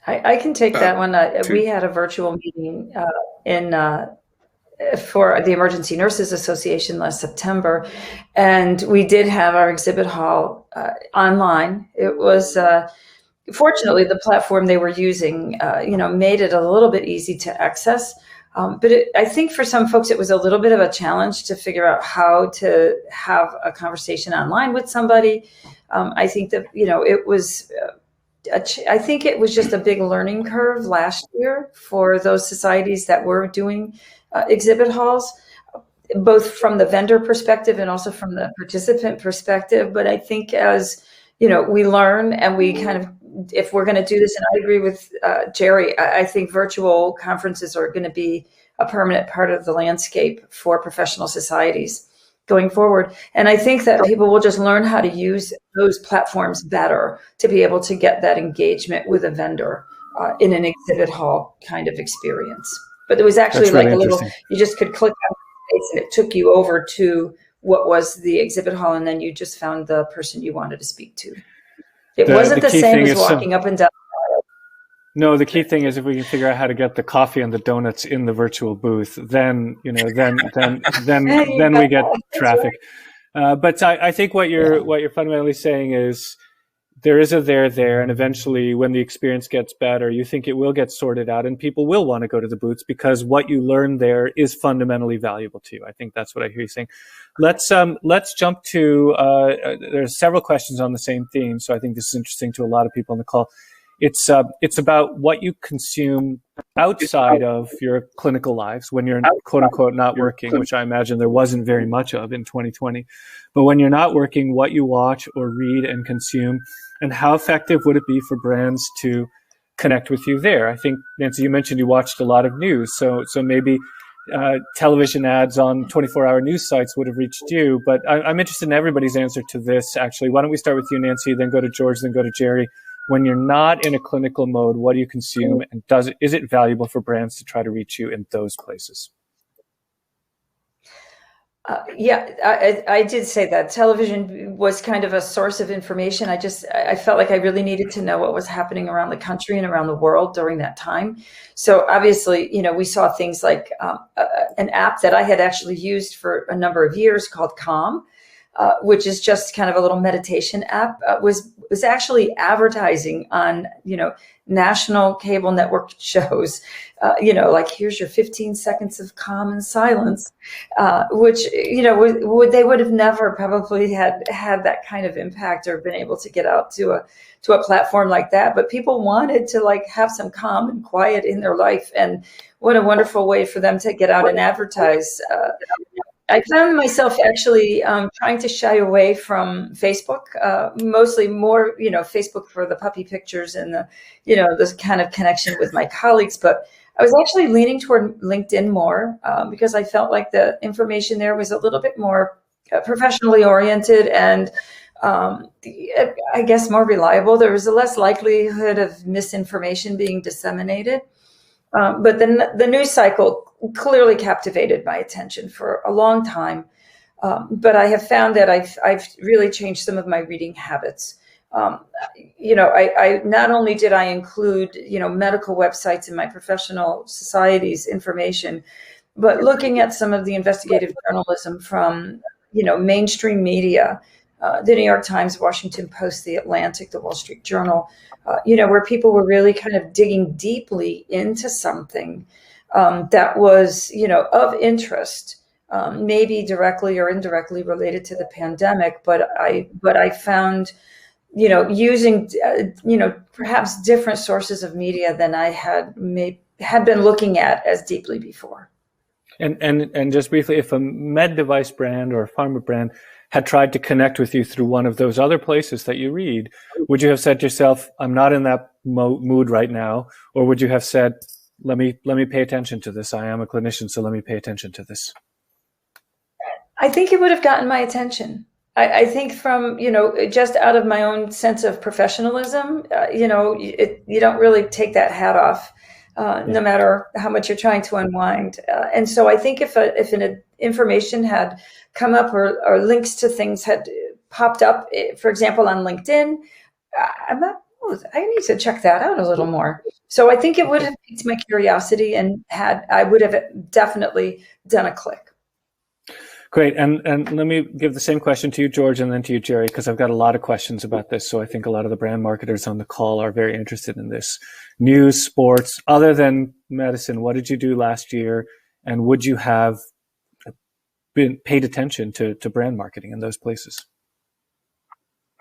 I can take that one. We had a virtual meeting for the Emergency Nurses Association last September, and we did have our exhibit hall online. It was fortunately the platform they were using, made it a little bit easy to access. But I think for some folks it was a little bit of a challenge to figure out how to have a conversation online with somebody. I think that it was. I think it was just a big learning curve last year for those societies that were doing exhibit halls, both from the vendor perspective and also from the participant perspective. But I think as we learn and we kind of, if we're going to do this, and I agree with Jerry, I think virtual conferences are going to be a permanent part of the landscape for professional societies going forward. And I think that people will just learn how to use those platforms better to be able to get that engagement with a vendor in an exhibit hall kind of experience. But it was actually like a little, you just could click on the space and it took you over to what was the exhibit hall, and then you just found the person you wanted to speak to. It wasn't the same as walking up and down. No, the key thing is if we can figure out how to get the coffee and the donuts in the virtual booth, then then we get traffic. But I think what you're fundamentally saying is there is a there, and eventually when the experience gets better, you think it will get sorted out, and people will want to go to the booths because what you learn there is fundamentally valuable to you. I think that's what I hear you saying. Let's jump to there's several questions on the same theme, so I think this is interesting to a lot of people on the call. It's about what you consume outside of your clinical lives when you're quote unquote not working, which I imagine there wasn't very much of in 2020. But when you're not working, what you watch or read and consume, and how effective would it be for brands to connect with you there? I think, Nancy, you mentioned you watched a lot of news, so maybe television ads on 24-hour news sites would have reached you. But I'm interested in everybody's answer to this, actually. Why don't we start with you, Nancy, then go to George, then go to Jerry. When you're not in a clinical mode, what do you consume, and is it valuable for brands to try to reach you in those places? I did say that television was kind of a source of information. I felt like I really needed to know what was happening around the country and around the world during that time. So obviously, we saw things like an app that I had actually used for a number of years called Calm, which is just kind of a little meditation app, was actually advertising on, national cable network shows, like here's your 15 seconds of calm and silence, which, they would have never probably had that kind of impact or been able to get out to a platform like that. But people wanted to have some calm and quiet in their life. And what a wonderful way for them to get out and advertise. I found myself actually trying to shy away from Facebook, mostly more, Facebook for the puppy pictures and this kind of connection with my colleagues. But I was actually leaning toward LinkedIn more because I felt like the information there was a little bit more professionally oriented and I guess more reliable. There was a less likelihood of misinformation being disseminated. But then the news cycle clearly captivated my attention for a long time. But I have found that I've really changed some of my reading habits. I not only did I include, medical websites in my professional society's information, but looking at some of the investigative journalism from, mainstream media, the New York Times, Washington Post, The Atlantic, the Wall Street Journal, where people were really kind of digging deeply into something that was, of interest, maybe directly or indirectly related to the pandemic. But I found, using, perhaps different sources of media than I had been looking at as deeply before. And just briefly, if a med device brand or a pharma brand had tried to connect with you through one of those other places that you read, would you have said to yourself, I'm not in that mood right now? Or would you have said, let me pay attention to this. I am a clinician, so let me pay attention to this. I think it would have gotten my attention. I think from, just out of my own sense of professionalism, you don't really take that hat off, no matter how much you're trying to unwind. And so I think if an information had come up or links to things had popped up, for example, on LinkedIn, I need to check that out a little more. So I think it would have piqued my curiosity and I would have definitely done a click. Great. And let me give the same question to you, George, and then to you, Jerry, because I've got a lot of questions about this. So I think a lot of the brand marketers on the call are very interested in this. News, sports, other than medicine, what did you do last year? And would you have paid attention to brand marketing in those places?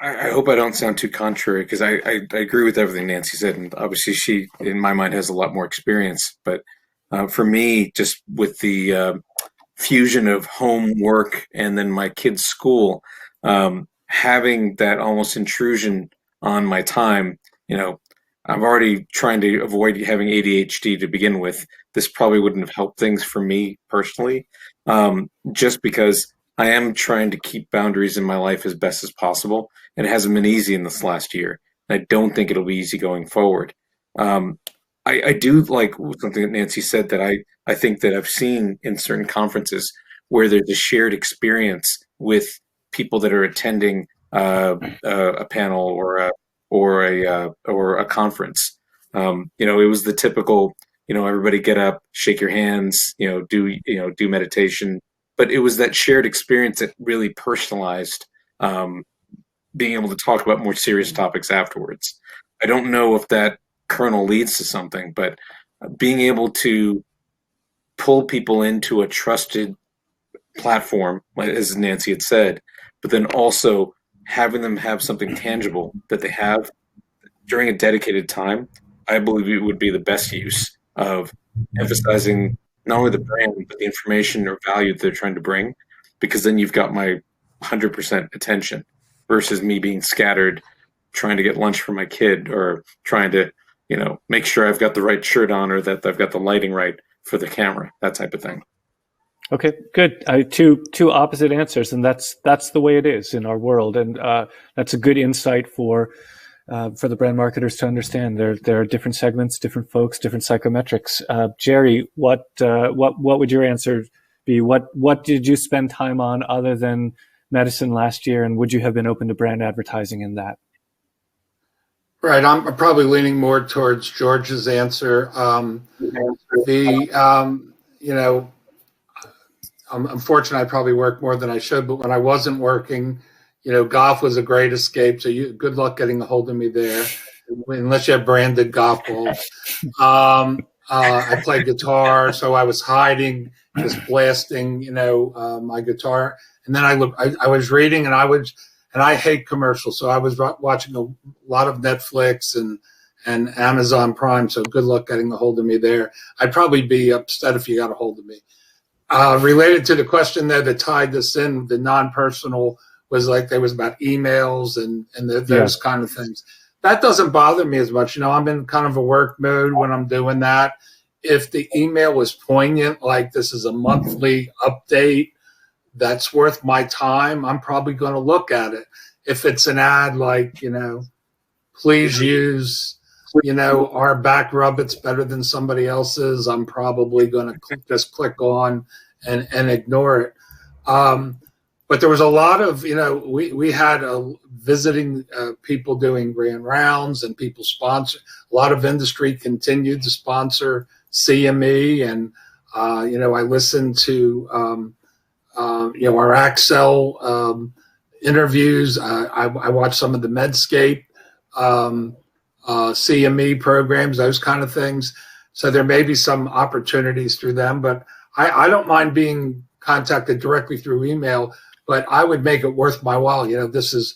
I hope I don't sound too contrary, because I agree with everything Nancy said. And obviously she, in my mind, has a lot more experience. But for me, just with the fusion of home work and then my kids' school, having that almost intrusion on my time, I'm already trying to avoid having ADHD to begin with. This probably wouldn't have helped things for me personally, just because I am trying to keep boundaries in my life as best as possible. And it hasn't been easy in this last year. And I don't think it'll be easy going forward. I do like something that Nancy said that I think that I've seen in certain conferences where there's a shared experience with people that are attending a panel or a conference. It was the typical, everybody get up, shake your hands, do meditation, but it was that shared experience that really personalized being able to talk about more serious topics afterwards. I don't know if that kernel leads to something, but being able to pull people into a trusted platform, as Nancy had said, but then also having them have something tangible that they have during a dedicated time, I believe it would be the best use of emphasizing not only the brand, but the information or value that they're trying to bring, because then you've got my 100% attention versus me being scattered, trying to get lunch for my kid or trying to, make sure I've got the right shirt on or that I've got the lighting right for the camera, that type of thing. Okay, good. Two opposite answers, and that's the way it is in our world, and that's a good insight for the brand marketers to understand. There are different segments, different folks, different psychometrics. Jerry, what would your answer be? What did you spend time on other than medicine last year, and would you have been open to brand advertising in that? Right, I'm probably leaning more towards George's answer. I'm fortunate I probably work more than I should, but when I wasn't working, golf was a great escape. So good luck getting a hold of me there, unless you have branded golf balls. I played guitar, so I was hiding, just blasting, my guitar. And then I was reading, and I hate commercials, so I was watching a lot of Netflix and Amazon Prime. So good luck getting a hold of me there. I'd probably be upset if you got a hold of me. Related to the question there that tied this in, the non-personal was there was about emails and those kind of things. That doesn't bother me as much. I'm in kind of a work mode when I'm doing that. If the email was poignant, like this is a monthly update, that's worth my time, I'm probably going to look at it. If it's an ad please use, our back rub, it's better than somebody else's, I'm probably going to just click on and ignore it. But there was a lot of, we had visiting people doing grand rounds and people sponsor. A lot of industry continued to sponsor CME. And, I listened to, our Axel interviews. I watched some of the Medscape CME programs, those kind of things. So there may be some opportunities through them, but I don't mind being contacted directly through email, but I would make it worth my while. This is,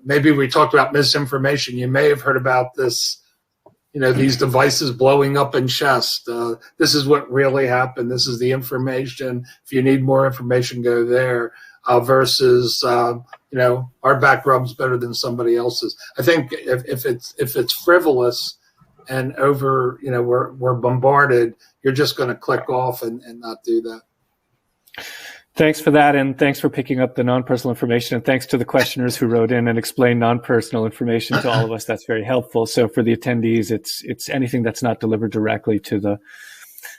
maybe we talked about misinformation. You may have heard about this these devices blowing up in chest. This is what really happened. This is the information. If you need more information, go there. Versus, our back rub's better than somebody else's. I think if it's frivolous and over, we're bombarded, you're just going to click off and not do that. Thanks for that, and thanks for picking up the non-personal information, and thanks to the questioners who wrote in and explained non-personal information to all of us. That's very helpful. So for the attendees, it's anything that's not delivered directly to the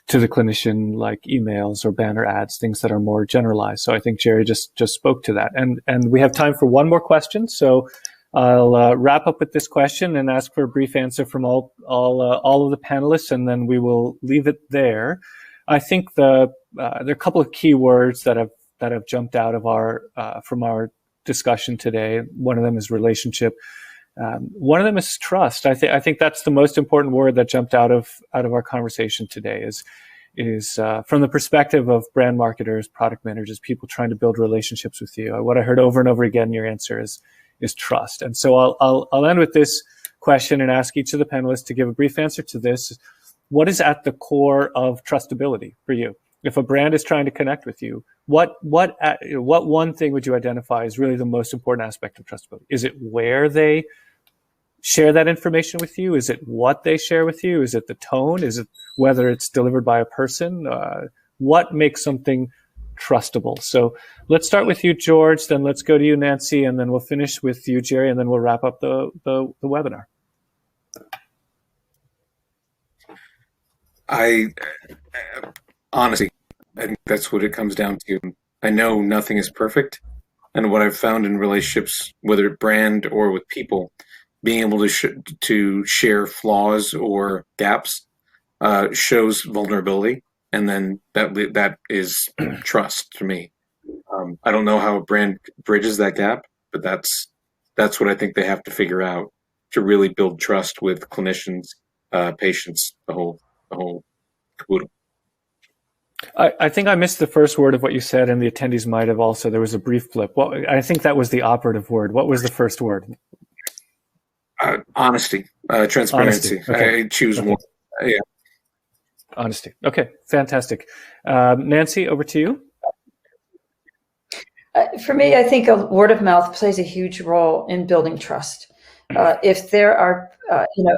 clinician, like emails or banner ads, things that are more generalized. So I think Jerry just spoke to that, and we have time for one more question. So I'll wrap up with this question and ask for a brief answer from all of the panelists, and then we will leave it there. I think there are a couple of key words that have jumped out of from our discussion today. One of them is relationship. One of them is trust. I think that's the most important word that jumped out of our conversation today. Is from the perspective of brand marketers, product managers, people trying to build relationships with you. What I heard over and over again in your answer is trust. And so I'll end with this question and ask each of the panelists to give a brief answer to this. What is at the core of trustability for you? If a brand is trying to connect with you, what one thing would you identify as really the most important aspect of trustability? Is it where they share that information with you? Is it what they share with you? Is it the tone? Is it whether it's delivered by a person? What makes something trustable? So let's start with you, George, then let's go to you, Nancy, and then we'll finish with you, Jerry, and then we'll wrap up the webinar. Honestly, I think that's what it comes down to. I know nothing is perfect, and what I've found in relationships, whether brand or with people, being able to share flaws or gaps shows vulnerability, and then that is trust to me. I don't know how a brand bridges that gap, but that's what I think they have to figure out to really build trust with clinicians, patients, the whole caboodle. I think I missed the first word of what you said, and the attendees might have also. There was a brief blip. I think that was the operative word. What was the first word? Honesty, transparency. Honesty. Okay. I choose one. Yeah. Honesty. Okay, fantastic. Nancy, over to you. For me, I think word of mouth plays a huge role in building trust. If there are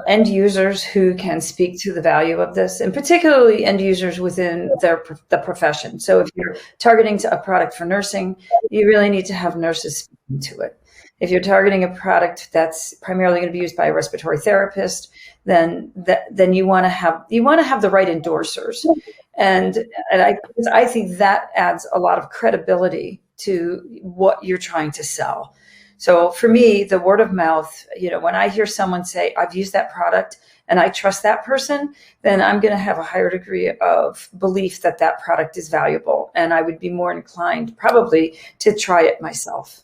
end users who can speak to the value of this, and particularly end users within the profession. So if you're targeting a product for nursing, you really need to have nurses speaking to it. If you're targeting a product that's primarily going to be used by a respiratory therapist, then you want to have the right endorsers, and I think that adds a lot of credibility to what you're trying to sell. So for me, the word of mouth, when I hear someone say, I've used that product and I trust that person, then I'm going to have a higher degree of belief that that product is valuable. And I would be more inclined probably to try it myself.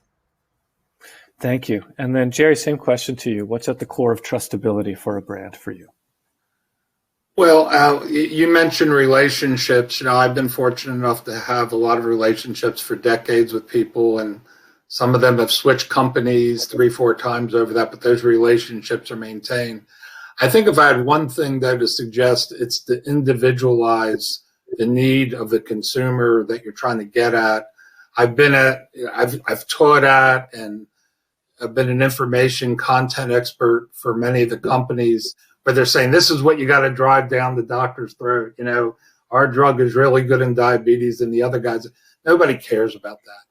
Thank you. And then Jerry, same question to you. What's at the core of trustability for a brand for you? Well, you mentioned relationships. I've been fortunate enough to have a lot of relationships for decades with people, and some of them have switched companies 3-4 times over that, but those relationships are maintained. I think if I had one thing though to suggest, it's to individualize the need of the consumer that you're trying to get at. I've taught at, and I've been an information content expert for many of the companies where they're saying, this is what you got to drive down the doctor's throat. Our drug is really good in diabetes, and the other guys, nobody cares about that.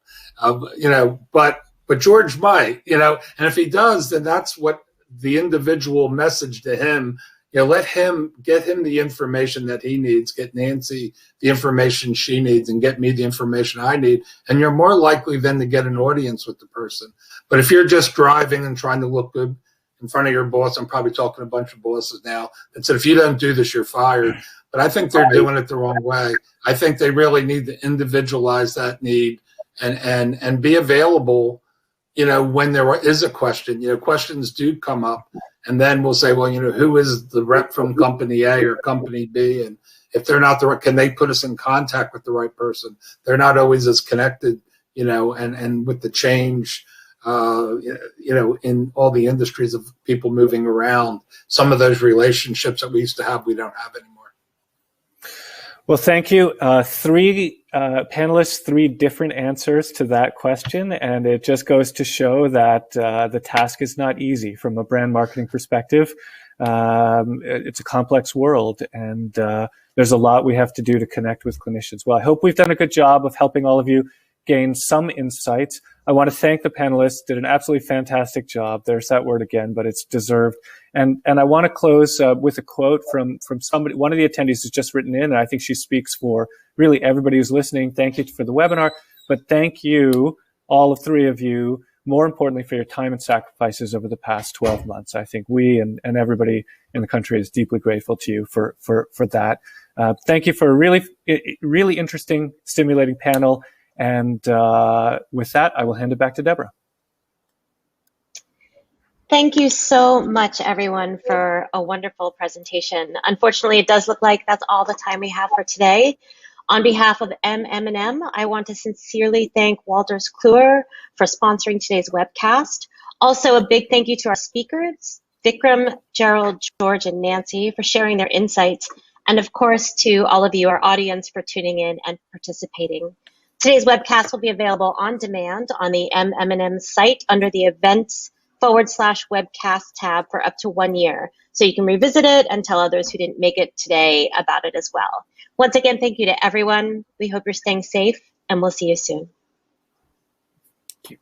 But George might, and if he does, then that's what the individual message to him, get him the information that he needs, get Nancy the information she needs, and get me the information I need. And you're more likely then to get an audience with the person. But if you're just driving and trying to look good in front of your boss, I'm probably talking to a bunch of bosses now that said, if you don't do this, you're fired. But I think they're doing it the wrong way. I think they really need to individualize that need and be available, when there is a question. Questions do come up, and then we'll say, well, who is the rep from company A or company B? And if they're not can they put us in contact with the right person? They're not always as connected, and with the change in all the industries of people moving around. Some of those relationships that we used to have, we don't have anymore. Well, thank you. Three panelists, three different answers to that question. And it just goes to show that the task is not easy from a brand marketing perspective. It's a complex world, and there's a lot we have to do to connect with clinicians. Well, I hope we've done a good job of helping all of you gain some insights. I want to thank the panelists, did an absolutely fantastic job. There's that word again, but it's deserved. And I want to close with a quote from somebody, one of the attendees has just written in, and I think she speaks for really everybody who's listening. Thank you for the webinar, but thank you, all of three of you, more importantly, for your time and sacrifices over the past 12 months. I think we and everybody in the country is deeply grateful to you for that. Thank you for a really interesting, stimulating panel. And with that, I will hand it back to Deborah. Thank you so much, everyone, for a wonderful presentation. Unfortunately, it does look like that's all the time we have for today. On behalf of MM&M, I want to sincerely thank Wolters Kluwer for sponsoring today's webcast. Also, a big thank you to our speakers, Vikram, Gerald, George, and Nancy, for sharing their insights. And of course, to all of you, our audience, for tuning in and participating. Today's webcast will be available on demand on the MM&M site under the events/webcast tab for up to 1 year. So you can revisit it and tell others who didn't make it today about it as well. Once again, thank you to everyone. We hope you're staying safe, and we'll see you soon. Thank you.